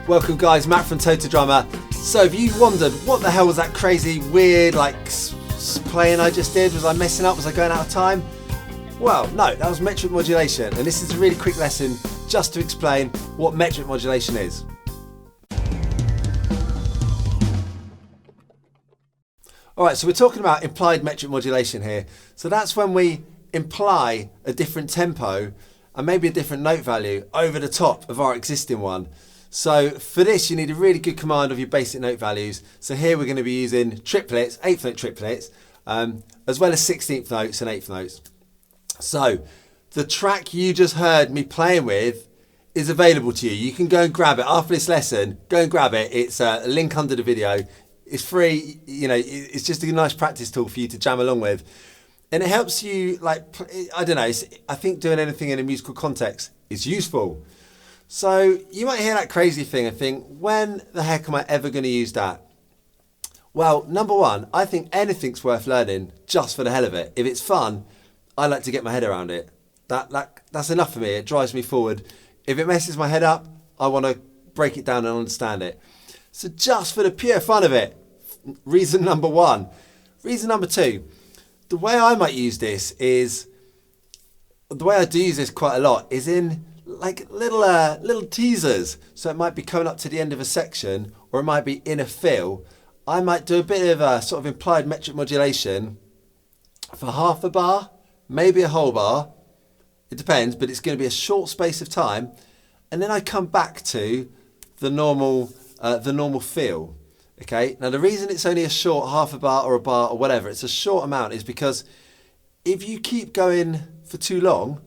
Welcome guys, Matt from Total Drummer. So if you wondered what the hell was that crazy, weird playing I just did, was I messing up, was I going out of time? Well, no, that was metric modulation, and this is a really quick lesson just to explain what metric modulation is. Alright, so we're talking about implied metric modulation here. So that's when we imply a different tempo and maybe a different note value over the top of our existing one. So for this you need a really good command of your basic note values. So here we're going to be using triplets, eighth note triplets, as well as 16th notes and 8th notes. So the track you just heard me playing with is available to you. You can go and grab it after this lesson. Go and grab it. It's a link under the video. It's free. You know, it's just a nice practice tool for you to jam along with, and it helps you. I don't know. I think doing anything in a musical context is useful. So you might hear that crazy thing and think, when the heck am I ever going to use that? Well, number one, I think anything's worth learning just for the hell of it. If it's fun, I like to get my head around it. That's enough for me. It drives me forward. If it messes my head up, I want to break it down and understand it. So just for the pure fun of it, reason number one. Reason number two, the way I might use this is, the way I do use this quite a lot is in like little teasers. So it might be coming up to the end of a section, or it might be in a fill. I might do a bit of a sort of implied metric modulation for half a bar, maybe a whole bar. It depends, but it's going to be a short space of time. And then I come back to the normal feel. Okay. Now the reason it's only a short half a bar or a bar or whatever, it's a short amount, is because if you keep going for too long,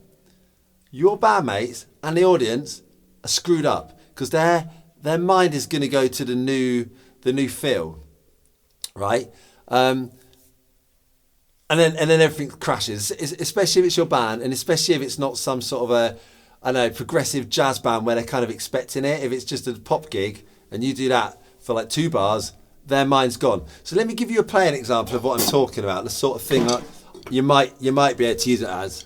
your bandmates and the audience are screwed up, because their mind is going to go to the new feel, right? And then everything crashes, especially if it's your band, and especially if it's not some sort of progressive jazz band where they're kind of expecting it. If it's just a pop gig and you do that for like 2 bars, their mind's gone. So let me give you a playing example of what I'm talking about, the sort of thing that you might be able to use it as.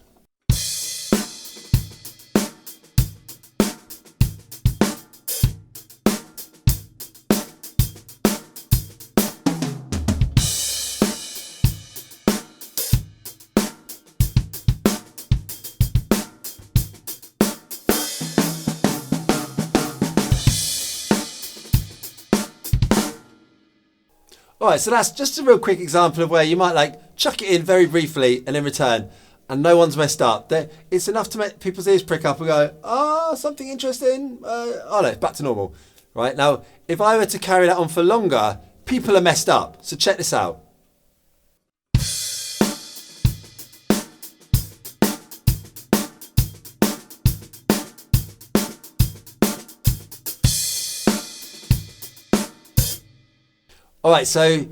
Alright, so that's just a real quick example of where you might chuck it in very briefly and then return, and no one's messed up. It's enough to make people's ears prick up and go, something interesting. No, it's back to normal. Right, now, if I were to carry that on for longer, people are messed up. So check this out. Alright, so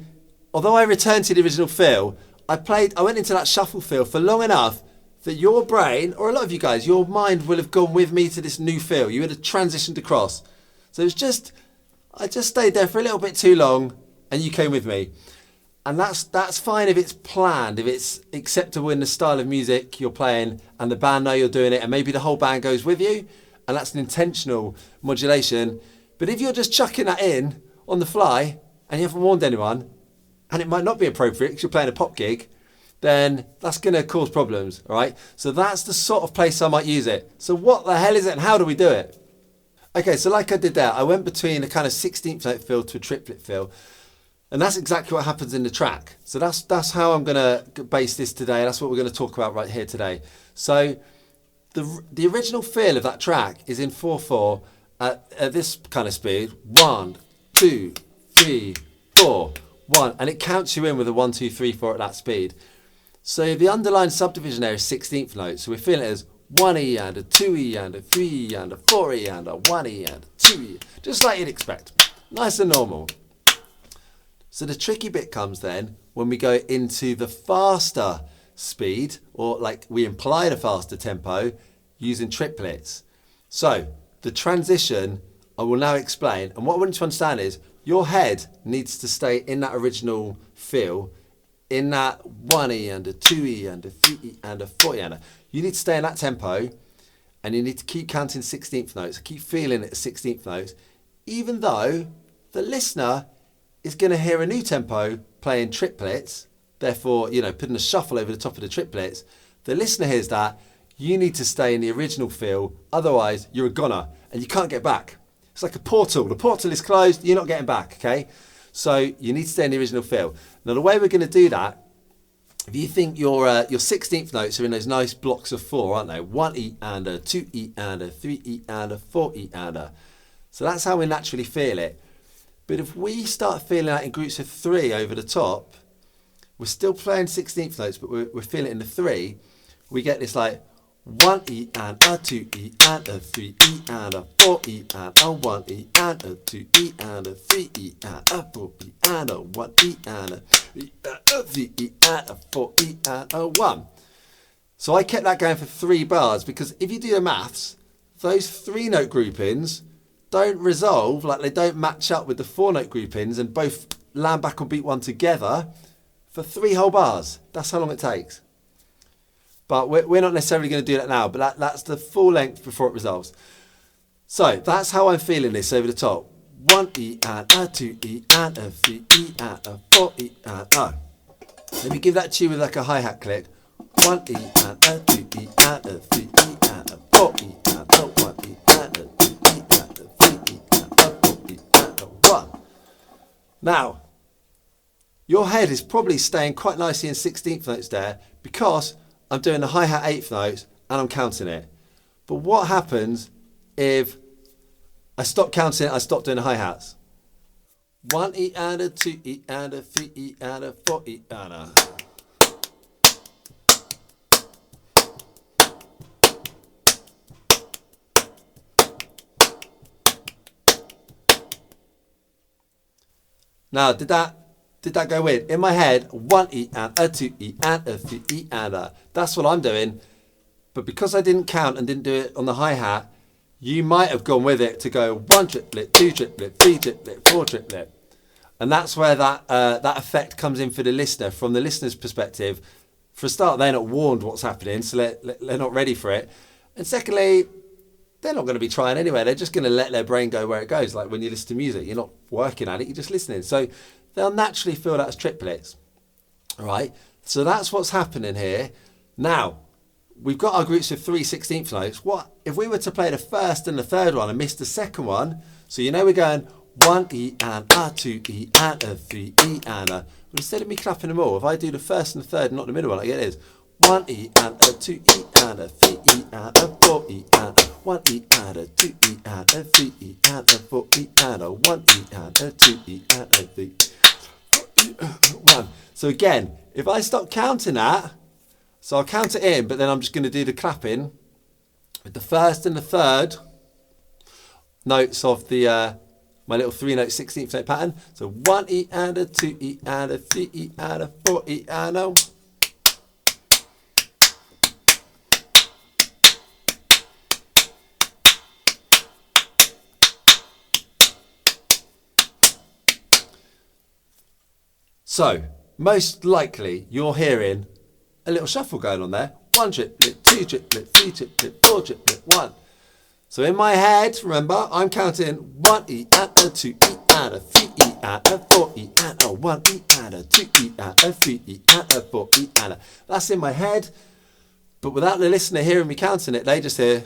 although I returned to the original feel, I went into that shuffle feel for long enough that your brain, or a lot of you guys, your mind will have gone with me to this new feel. You would have transitioned across. So I just stayed there for a little bit too long and you came with me. And that's fine if it's planned, if it's acceptable in the style of music you're playing and the band know you're doing it, and maybe the whole band goes with you, and that's an intentional modulation. But if you're just chucking that in on the fly, and you haven't warned anyone, and it might not be appropriate because you're playing a pop gig, then that's going to cause problems, all right? So that's the sort of place I might use it. So what the hell is it and how do we do it? Okay, so like I did there, I went between a kind of 16th note fill to a triplet fill, and that's exactly what happens in the track. So that's how I'm going to base this today. That's what we're going to talk about right here today. So the original feel of that track is in 4/4 at this kind of speed. 1, 2, 3, 4, 1, and it counts you in with a 1, 2, 3, 4 at that speed. So the underlying subdivision there is 16th notes. So we're feeling it as 1E and a 2E and a 3E and a 4E and a 1E and a 2E, just like you'd expect. Nice and normal. So the tricky bit comes then when we go into the faster speed, or like we imply the faster tempo using triplets. So the transition I will now explain, and what I want you to understand is your head needs to stay in that original feel, in that 1E and a 2E and a 3E and a 4E and a. You need to stay in that tempo, and you need to keep counting 16th notes, keep feeling it as 16th notes, even though the listener is going to hear a new tempo playing triplets, therefore, putting a shuffle over the top of the triplets, the listener hears that, you need to stay in the original feel, otherwise you're a goner and you can't get back. It's like a portal. The portal is closed, you're not getting back, okay? So you need to stay in the original feel. Now the way we're going to do that, if you think your 16th notes are in those nice blocks of 4, aren't they? 1 E and a, 2 E and a, 3 E and a, 4 E and a. So that's how we naturally feel it. But if we start feeling that in groups of 3 over the top, we're still playing 16th notes, but we're feeling it in the 3. We get this like 1 E and a, 2 E and a, 3 E and a, 4 E and a, 1 E and a, 2 E and a, 3 E and a, 4 E and a, 1 E and a, 3 E and a, 4 E and a, 1. So I kept that going for 3 bars, because if you do the maths, those 3 note groupings don't resolve, like they don't match up with the 4 note groupings and both land back on beat 1 together for 3 whole bars. That's how long it takes. But we're not necessarily going to do that now, but that's the full length before it resolves. So that's how I'm feeling this over the top. 1 E and a, 2 E and a, 3 E and a, 4 E and a. Let me give that to you with like a hi-hat click. 1 E and a, 2 E and a, 3 E and a, 4 E and a, 1 E and a, 2 E and a, 3 E and a, 4 E and a, 1. Now, your head is probably staying quite nicely in 16th notes there, because I'm doing the hi-hat 8th notes and I'm counting it. But what happens if I stop counting it, I stop doing the hi-hats? 1 E and a, 2 E and a, 3 E and a, 4 E and a. Now, did that go weird? In my head, 1 E and a, 2 E and a, 3 E and a. That's what I'm doing. But because I didn't count and didn't do it on the hi-hat, you might have gone with it to go 1 triplet, 2 triplet, 3 triplet, 4 triplet. And that's where that effect comes in for the listener. From the listener's perspective, for a start, they're not warned what's happening, so they're not ready for it. And secondly, they're not going to be trying anyway. They're just going to let their brain go where it goes. Like when you listen to music, you're not working at it, you're just listening. So they'll naturally feel that as triplets. All right, so that's what's happening here. Now, we've got our groups of 3 16th notes. What if we were to play the first and the third one and miss the second one? So we're going 1 E and a, 2 E and a, 3 E and a. But instead of me clapping them all, if I do the first and the third and not the middle one, I get this. 1 E and a, 2 E and a, 3 E and a, 4 E and a, 1 E and a, 2 E and a, 3 E and a, 4 E and a, 1 E and a, 2 E and a, 3 1. So again, if I stop counting that, so I'll count it in, but then I'm just going to do the clapping with the first and the third notes of the my little 3-note 16th note pattern. So 1 E and a, 2 E and a, 3 E and a, 4 E and a. So, most likely, you're hearing a little shuffle going on there. 1 triplet, 2 triplet, 3 triplet, 4 triplet, 1. So in my head, remember, I'm counting 1 E and a, 2 E and a, 3 E and a, 4 E and a, 1 E and a, 2 E and a, 3 E and a, 4 E and a. That's in my head, but without the listener hearing me counting it, they just hear.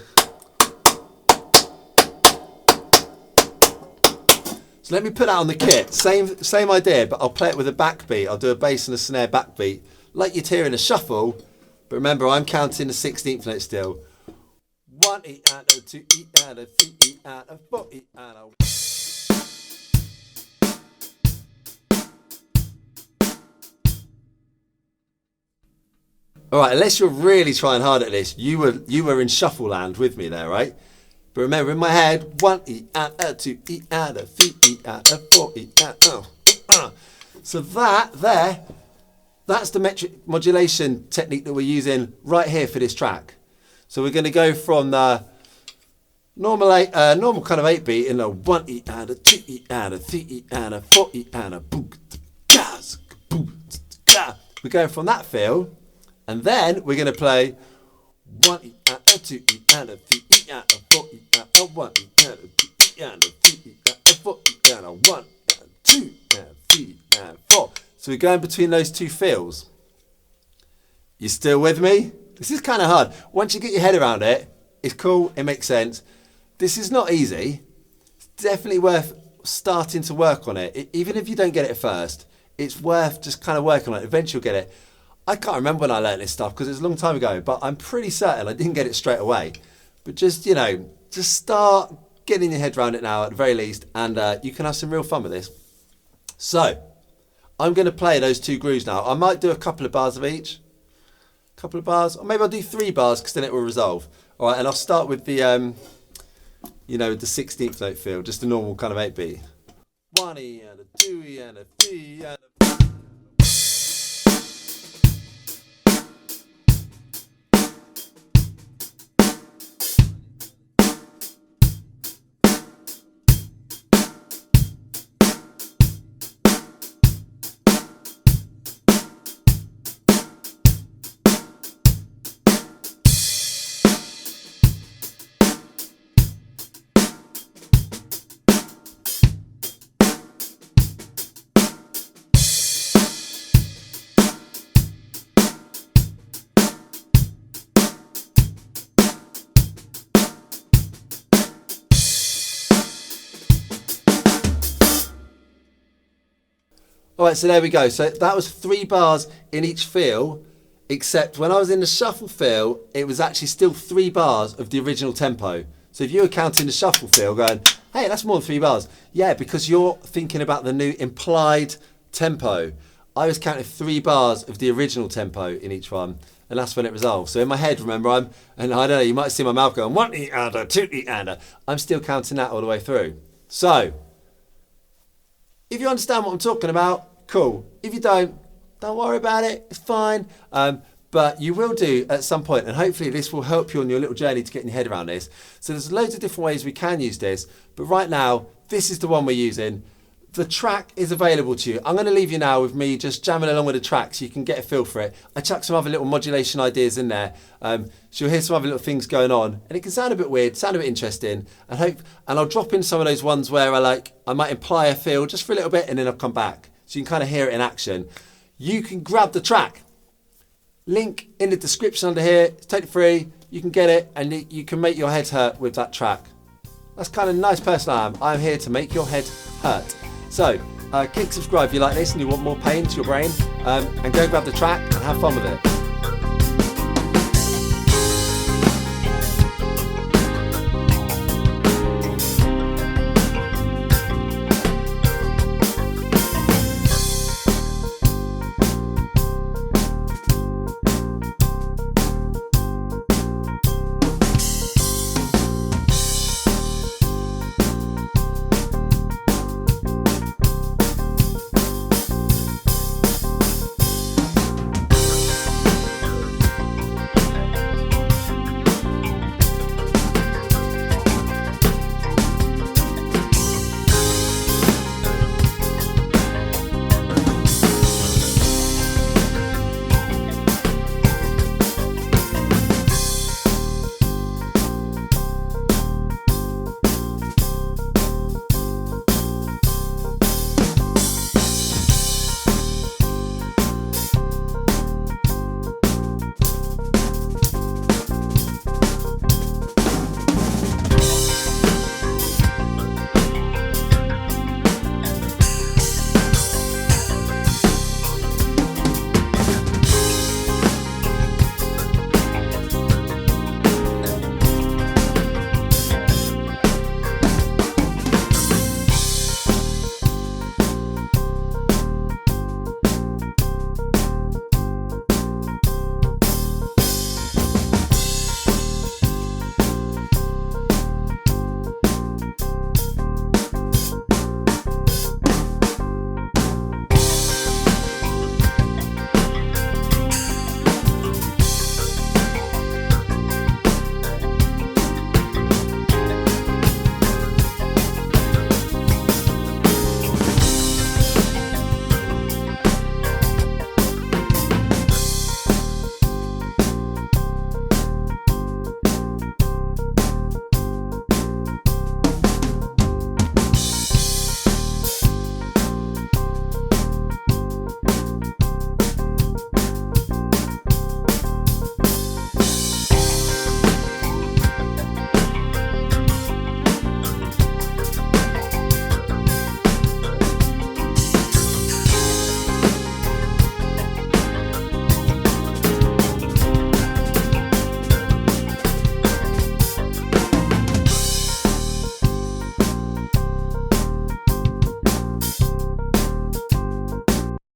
So let me put that on the kit. Same idea, but I'll play it with a backbeat. I'll do a bass and a snare backbeat, like you'd hear in a shuffle. But remember, I'm counting the 16th note still. 1 E and a, 2 E and a, 3 E and a, 4 E and a. All right, unless you're really trying hard at this, you were in shuffle land with me there, right? But remember, in my head, 1 E and a, 2 E and a, 3 E and a, 4 E and a. So that's the metric modulation technique that we're using right here for this track. So we're going to go from the normal kind of 8-beat in a 1 E and a, 2 E and a, 3 E and a, 4 E and a. We're going from that feel, and then we're going to play 1 E and a, 2 E and a, 3 E and a, 4 E and a, 1 E and a, 2 E and a, 3 E and a, So we're going between those two feels. You still with me? This is kind of hard. Once you get your head around it, it's cool, it makes sense. This is not easy. It's definitely worth starting to work on it. Even if you don't get it at first, it's worth just kind of working on it. Eventually you'll get it. I can't remember when I learned this stuff because it was a long time ago, but I'm pretty certain I didn't get it straight away. But just, you know, just start getting your head around it now at the very least, and you can have some real fun with this. So, I'm going to play those two grooves now. I might do a couple of bars of each. Couple of bars, or maybe I'll do 3 bars because then it will resolve. All right, and I'll start with the, you know, the 16th note feel, just a normal kind of 8-beat. 1E and a 2E and a 3 and a... All right, so there we go. So that was 3 bars in each feel, except when I was in the shuffle feel, it was actually still 3 bars of the original tempo. So if you were counting the shuffle feel going, hey, that's more than 3 bars. Yeah, because you're thinking about the new implied tempo. I was counting 3 bars of the original tempo in each one, and that's when it resolved. So in my head, remember, and I don't know, you might see my mouth going, 1E and a 2E and a. I'm still counting that all the way through. So, if you understand what I'm talking about, cool. If you don't worry about it, it's fine. But you will do at some point, and hopefully this will help you on your little journey to getting your head around this. So there's loads of different ways we can use this, but right now, this is the one we're using. The track is available to you. I'm going to leave you now with me just jamming along with the track so you can get a feel for it. I chuck some other little modulation ideas in there. So you'll hear some other little things going on, and it can sound a bit weird, sound a bit interesting, and I'll drop in some of those ones where I might imply a feel just for a little bit, and then I'll come back. So you can kind of hear it in action. You can grab the track. Link in the description under here. It's totally free. You can get it, and you can make your head hurt with that track. That's kind of nice person I am. I'm here to make your head hurt. So, click subscribe if you like this and you want more pain to your brain, and go grab the track and have fun with it.